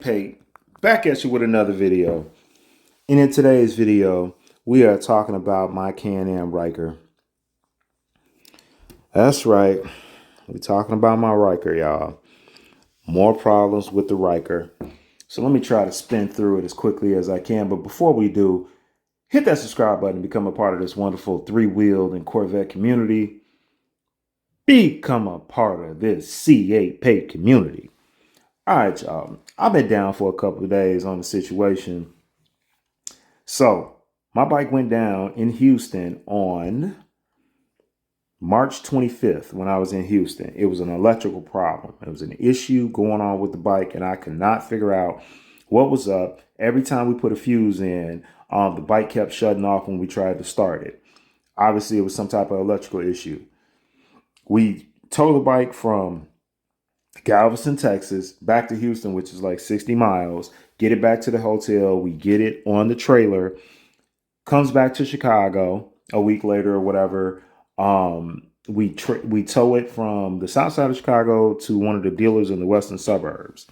Hey, back at you with another video. And in today's video, we are talking about my Can Am Ryker. That's right. We're talking about my Ryker, y'all. More problems with the Ryker. So let me try to spin through it as quickly as I can. But before we do, hit that subscribe button and become a part of this wonderful three-wheeled and Corvette community. Become a part of this C8 paid community. All right, y'all. I've been down for a couple of days on the situation. So my bike went down in Houston on March 25th when I was in Houston. It was an electrical problem. It was an issue going on with the bike, and I could not figure out what was up. Every time we put a fuse in, the bike kept shutting off when we tried to start it. Obviously, it was some type of electrical issue. We towed the bike from Galveston, Texas, back to Houston, which is like 60 miles, get it back to the hotel. We get it on the trailer, comes back to Chicago a week later or whatever. We tow it from the south side of Chicago to one of the dealers in the western suburbs.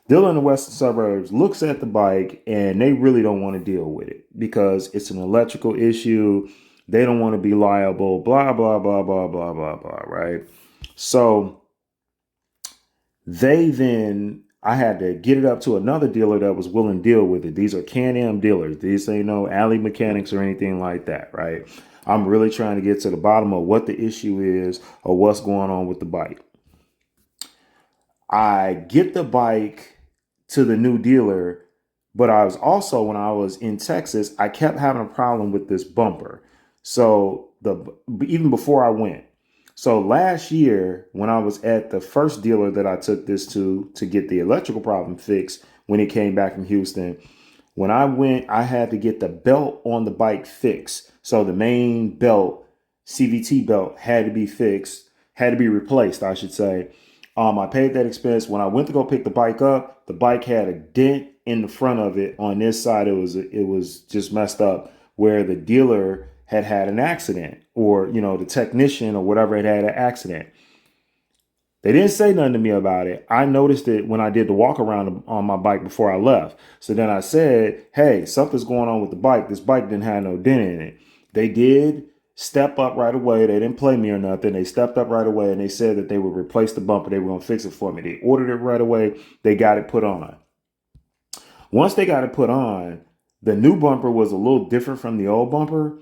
Dealer in the western suburbs looks at the bike and they really don't want to deal with it because it's an electrical issue. They don't want to be liable, blah, blah, blah, blah, blah, blah, blah, right? So I had to get it up to another dealer that was willing to deal with it. These are Can Am dealers. These ain't no alley mechanics or anything like that, right? I'm really trying to get to the bottom of what the issue is or what's going on with the bike. I get the bike to the new dealer, but when I was in Texas, I kept having a problem with this bumper. So even before I went. So last year, when I was at the first dealer that I took this to get the electrical problem fixed when it came back from Houston, when I went, I had to get the belt on the bike fixed. So the main belt, CVT belt, had to be fixed, had to be replaced, I should say. I paid that expense. When I went to go pick the bike up, the bike had a dent in the front of it. On this side, it was just messed up where the dealer had an accident, or the technician or whatever had an accident. They didn't say nothing to me about it. I noticed it when I did the walk around on my bike before I left. So then I said, hey, something's going on with the bike. This bike didn't have no dent in it. They did step up right away. They didn't play me or nothing. They stepped up right away and they said that they would replace the bumper. They were going to fix it for me. They ordered it right away. They got it put on. Once they got it put on, the new bumper was a little different from the old bumper.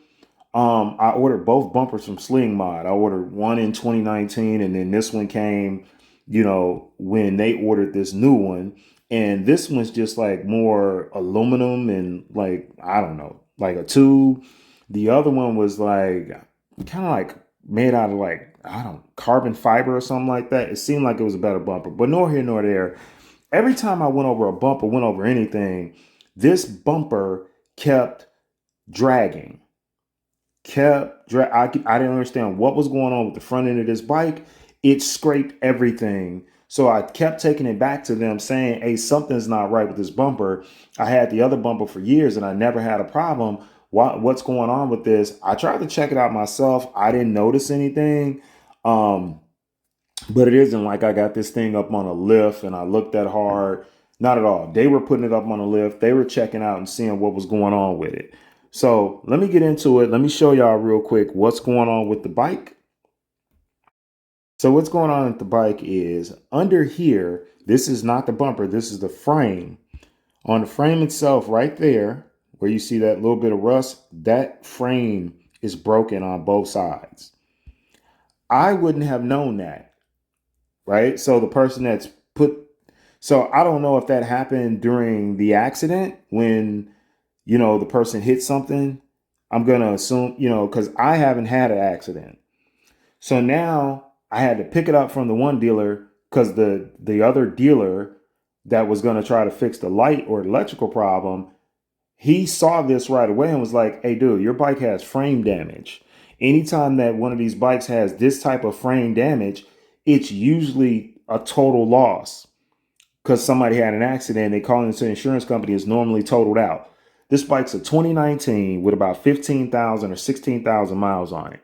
I ordered both bumpers from Sling Mod. I ordered one in 2019, and then this one came, when they ordered this new one. And this one's just like more aluminum and like, I don't know, like a tube. The other one was like kind of like made out of like, I don't know, carbon fiber or something like that. It seemed like it was a better bumper, but nor here nor there. Every time I went over a bumper, went over anything, this bumper kept dragging. I didn't understand what was going on with the front end of this bike. It scraped everything. So I kept taking it back to them saying, hey, something's not right with this bumper. I had the other bumper for years and I never had a problem. What's going on with this? I tried to check it out myself. I didn't notice anything. But it isn't like I got this thing up on a lift and I looked that hard. Not at all. They were putting it up on a lift. They were checking out and seeing what was going on with it. So let me get into it. Let me show y'all real quick what's going on with the bike. So what's going on with the bike is under here, this is not the bumper. This is the frame. On the frame itself right there, where you see that little bit of rust, that frame is broken on both sides. I wouldn't have known that, right? So the person so I don't know if that happened during the accident when the person hit something. I'm going to assume, because I haven't had an accident. So now I had to pick it up from the one dealer because the other dealer that was going to try to fix the light or electrical problem, he saw this right away and was like, hey, dude, your bike has frame damage. Anytime that one of these bikes has this type of frame damage, it's usually a total loss because somebody had an accident. They call into the insurance company, is normally totaled out. This bike's a 2019 with about 15,000 or 16,000 miles on it,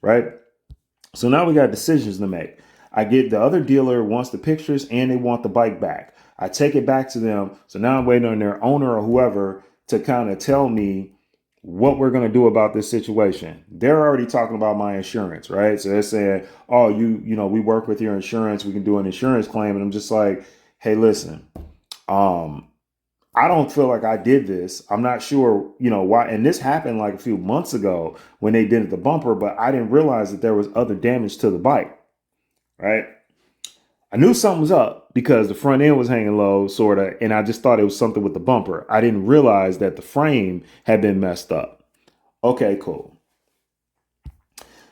right? So now we got decisions to make. I get the other dealer wants the pictures and they want the bike back. I take it back to them. So now I'm waiting on their owner or whoever to kind of tell me what we're going to do about this situation. They're already talking about my insurance, right? So they're saying, oh, we work with your insurance. We can do an insurance claim. And I'm just like, hey, listen, um, I don't feel like I did this. I'm not sure, why. And this happened like a few months ago when they did the bumper, but I didn't realize that there was other damage to the bike, right? I knew something was up because the front end was hanging low, sort of, and I just thought it was something with the bumper. I didn't realize that the frame had been messed up. Okay, cool.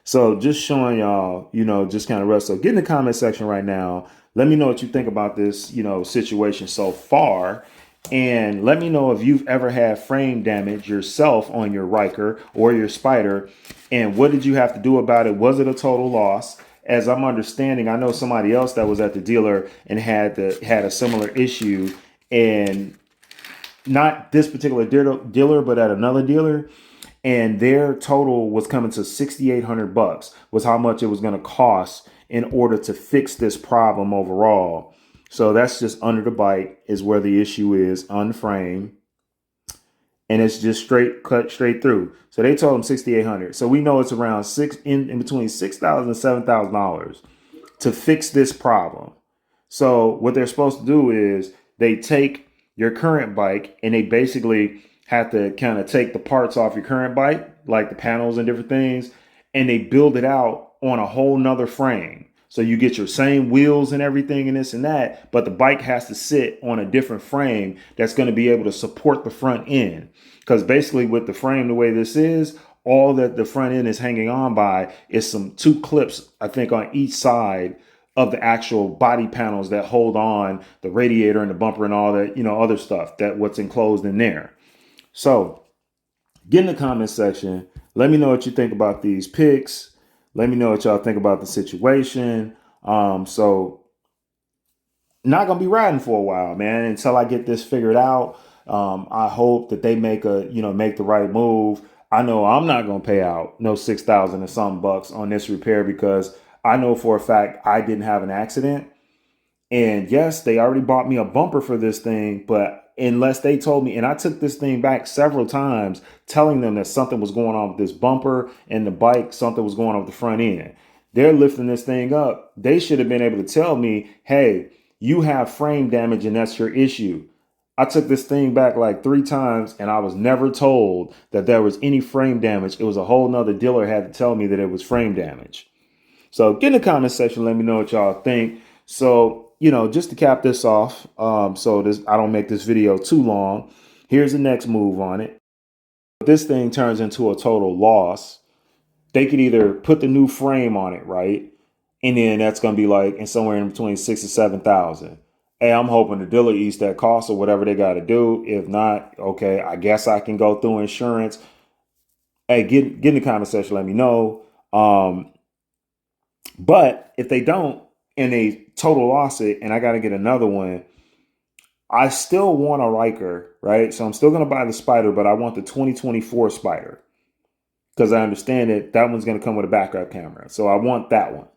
So just showing y'all, just kind of rest. So get in the comment section right now. Let me know what you think about this, situation so far. And let me know if you've ever had frame damage yourself on your Ryker or your Spider. And what did you have to do about it? Was it a total loss? As I'm understanding, I know somebody else that was at the dealer and had a similar issue, and not this particular dealer, but at another dealer. And their total was coming to $6,800 was how much it was going to cost in order to fix this problem overall. So that's just under the bike is where the issue is on the frame. And it's just cut straight through. So they told them $6,800. So we know it's around in between $6,000 and $7,000 to fix this problem. So what they're supposed to do is they take your current bike and they basically have to kind of take the parts off your current bike, like the panels and different things, and they build it out on a whole nother frame. So you get your same wheels and everything and this and that, but the bike has to sit on a different frame that's going to be able to support the front end. Because basically with the frame, the way this is, all that the front end is hanging on by is some 2 clips, I think, on each side of the actual body panels that hold on the radiator and the bumper and all that, other stuff that what's enclosed in there. So get in the comment section. Let me know what you think about these picks. Let me know what y'all think about the situation. So not going to be riding for a while, man, until I get this figured out. I hope that they make the right move. I know I'm not going to pay out no 6,000 and some bucks on this repair because I know for a fact I didn't have an accident. And yes, they already bought me a bumper for this thing, but unless they told me, and I took this thing back several times telling them that something was going on with this bumper and the bike, something was going on with the front end. They're lifting this thing up. They should have been able to tell me, hey, you have frame damage and that's your issue. I took this thing back like 3 times and I was never told that there was any frame damage. It was a whole nother dealer had to tell me that it was frame damage. So get in the comment section. Let me know what y'all think. So, just to cap this off, so I don't make this video too long. Here's the next move on it. If this thing turns into a total loss, they could either put the new frame on it, right? And then that's going to be like somewhere in between 6,000 and 7,000. Hey, I'm hoping the dealer eats that cost or whatever they got to do. If not, okay, I guess I can go through insurance. Hey, get in the comment section. Let me know. But if they don't and they total loss it and I got to get another one, I still want a Ryker, right? So I'm still going to buy the Spider, but I want the 2024 Spider because I understand that one's going to come with a backup camera. So I want that one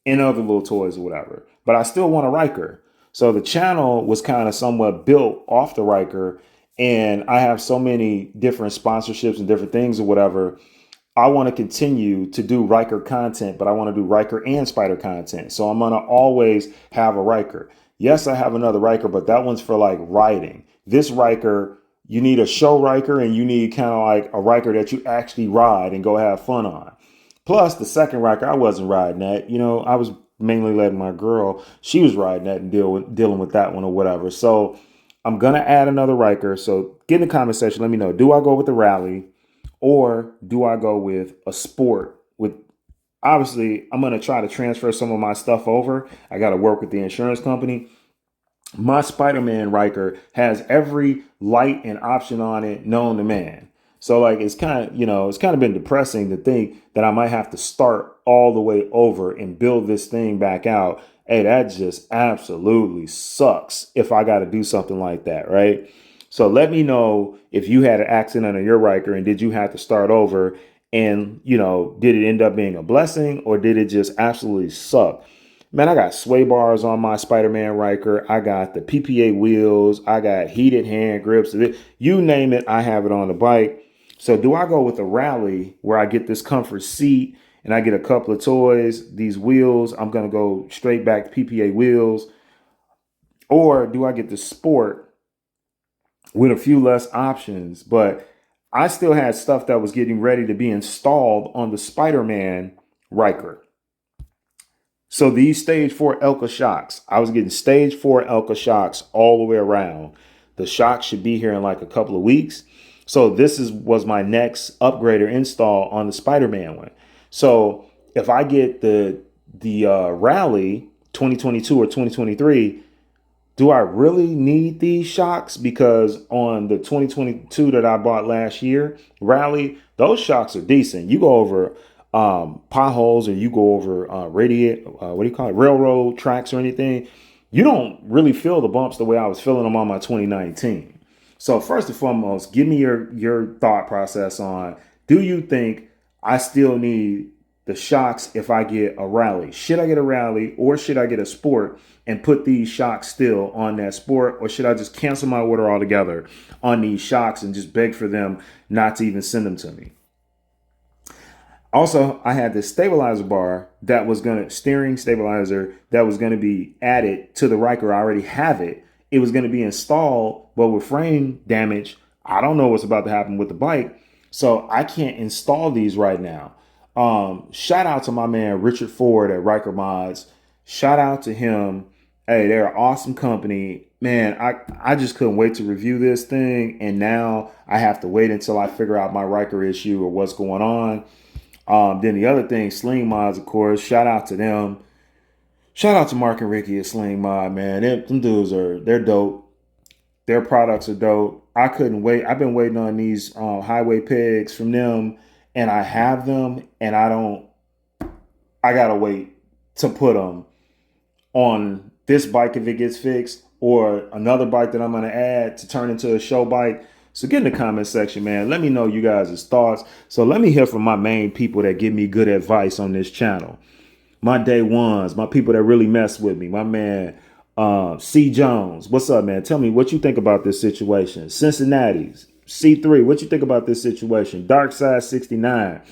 and other little toys or whatever. But I still want a Ryker. So the channel was kind of somewhat built off the Ryker, and I have so many different sponsorships and different things or whatever. I want to continue to do Ryker content, but I want to do Ryker and Spider content. So I'm going to always have a Ryker. Yes, I have another Ryker, but that one's for like riding. This Ryker, you need a show Ryker and you need kind of like a Ryker that you actually ride and go have fun on. Plus the second Ryker, I wasn't riding that. I was mainly letting my girl, she was riding that and dealing with that one or whatever. So I'm going to add another Ryker. So get in the comment section. Let me know. Do I go with the Rally? Or do I go with a sport? Obviously, I'm going to try to transfer some of my stuff over. I got to work with the insurance company. My Spider-Man Ryker has every light and option on it known to man. So like it's kind of been depressing to think that I might have to start all the way over and build this thing back out. Hey, that just absolutely sucks if I got to do something like that, right? So let me know if you had an accident on your Ryker and did you have to start over, and did it end up being a blessing or did it just absolutely suck? Man, I got sway bars on my Spider-Man Ryker. I got the PPA wheels. I got heated hand grips. You name it, I have it on the bike. So do I go with a rally where I get this comfort seat and I get a couple of toys, these wheels? I'm going to go straight back to PPA wheels. Or do I get the sport with a few less options? But I still had stuff that was getting ready to be installed on the Spider-Man Ryker. So these stage 4 Elka shocks, I was getting stage 4 Elka shocks all the way around. The shocks should be here in like a couple of weeks. So this was my next upgrade or install on the Spider-Man one. So if I get the Rally 2022 or 2023, do I really need these shocks? Because on the 2022 that I bought last year, Rally, those shocks are decent. You go over potholes or you go over railroad tracks or anything, you don't really feel the bumps the way I was feeling them on my 2019. So first and foremost, give me your thought process on, do you think I still need the shocks if I get a Rally? Should I get a Rally or should I get a Sport and put these shocks still on that Sport? Or should I just cancel my order altogether on these shocks and just beg for them not to even send them to me? Also, I had this stabilizer bar that was steering stabilizer that was going to be added to the Ryker. I already have it. It was going to be installed, but with frame damage, I don't know what's about to happen with the bike. So I can't install these right now. Shout out to my man, Richard Ford at Ryker Mods. Shout out to him. Hey, they're an awesome company. Man, I just couldn't wait to review this thing. And now I have to wait until I figure out my Ryker issue or what's going on. Then the other thing, Sling Mods, of course, shout out to them. Shout out to Mark and Ricky at Sling Mod, man. Them dudes they're dope. Their products are dope. I couldn't wait. I've been waiting on these highway pegs from them, and I have them, and I gotta wait to put them on this bike if it gets fixed, or another bike that I'm gonna add to turn into a show bike. So get in the comment section, man. Let me know you guys' thoughts. So let me hear from my main people that give me good advice on this channel. My day ones, my people that really mess with me. My man, C. Jones. What's up, man? Tell me what you think about this situation. Cincinnati's. C3, what you think about this situation? Darkside 69.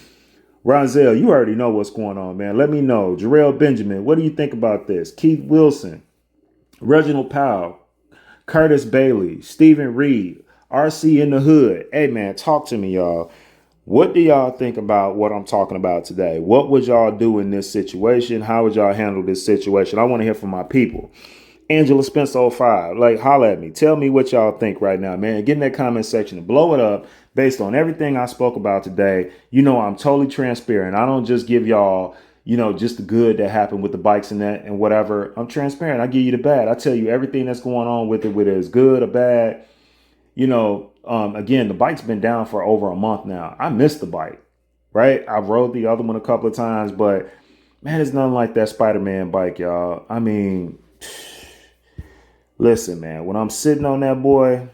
Ronzel, you already know what's going on, man. Let me know. Jarrell Benjamin, what do you think about this? Keith Wilson. Reginald Powell. Curtis Bailey. Stephen Reed. RC in the Hood. Hey, man, talk to me, y'all. What do y'all think about what I'm talking about today? What would y'all do in this situation? How would y'all handle this situation? I want to hear from my people. Angela Spence 05, like, holla at me. Tell me what y'all think right now, man. Get in that comment section and blow it up based on everything I spoke about today. You know, I'm totally transparent. I don't just give y'all, just the good that happened with the bikes and that and whatever. I'm transparent. I give you the bad. I tell you everything that's going on with it, whether it's good or bad. Again, the bike's been down for over a month now. I missed the bike, right? I rode the other one a couple of times, but man, it's nothing like that Spider-Man bike, y'all. I mean, listen, man, when I'm sitting on that boy,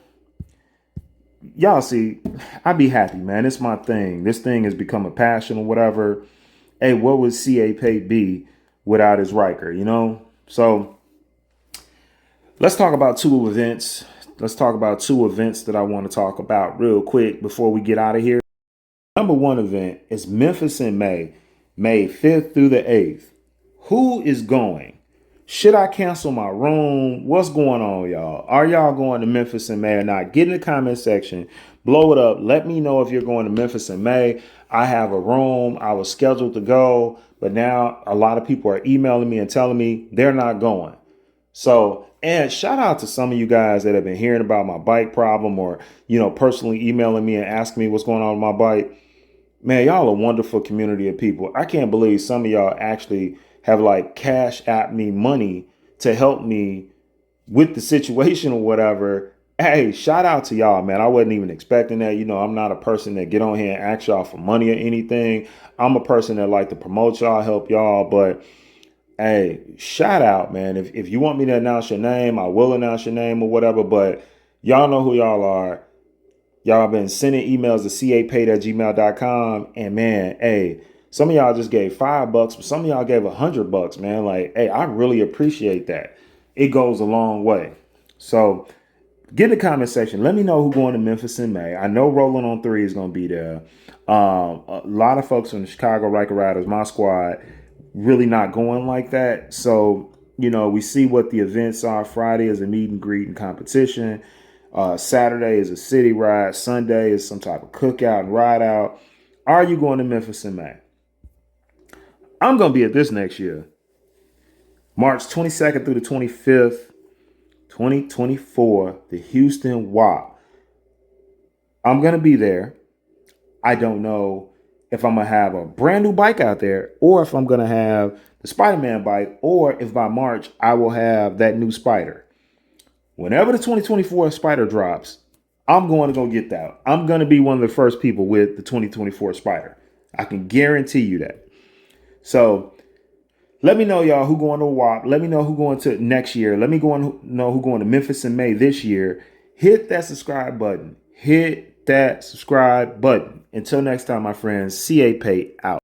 y'all see, I be happy, man. It's my thing. This thing has become a passion or whatever. Hey, what would CA Pate be without his Ryker, So let's talk about two events. Let's talk about two events that I want to talk about real quick before we get out of here. Number one event is Memphis in May 5th through the 8th. Who is going? Should I cancel my room? What's going on, y'all? Are y'all going to Memphis in May or not? Get in the comment section. Blow it up. Let me know if you're going to Memphis in May. I have a room. I was scheduled to go, but now a lot of people are emailing me and telling me they're not going. So, and shout out to some of you guys that have been hearing about my bike problem or, personally emailing me and asking me what's going on with my bike. Man, y'all a wonderful community of people. I can't believe some of y'all actually have like cash at me money to help me with the situation or whatever. Hey, shout out to y'all, man. I wasn't even expecting that. I'm not a person that get on here and ask y'all for money or anything. I'm a person that like to promote y'all, help y'all, but hey, shout out, man. If you want me to announce your name, I will announce your name or whatever. But y'all know who y'all are. Y'all been sending emails to capate@gmail.com. And man, hey, Some of y'all just gave $5, but some of y'all gave $100, man. Like, hey, I really appreciate that. It goes a long way. So get in the comment section. Let me know who's going to Memphis in May. I know Rolling on 3 is going to be there. A lot of folks from the Chicago Ryker Riders, my squad, really not going like that. So, we see what the events are. Friday is a meet and greet and competition. Saturday is a city ride. Sunday is some type of cookout and ride out. Are you going to Memphis in May? I'm going to be at this next year. March 22nd through the 25th, 2024, the Houston WAP. I'm going to be there. I don't know if I'm going to have a brand new bike out there or if I'm going to have the Spider-Man bike or if by March I will have that new Spider. Whenever the 2024 Spider drops, I'm going to go get that. I'm going to be one of the first people with the 2024 Spider. I can guarantee you that. So let me know, y'all, who going to WAP. Let me know who going to next year. Let me know who going to Memphis in May this year. Hit that subscribe button. Hit that subscribe button. Until next time, my friends, CA Pay out.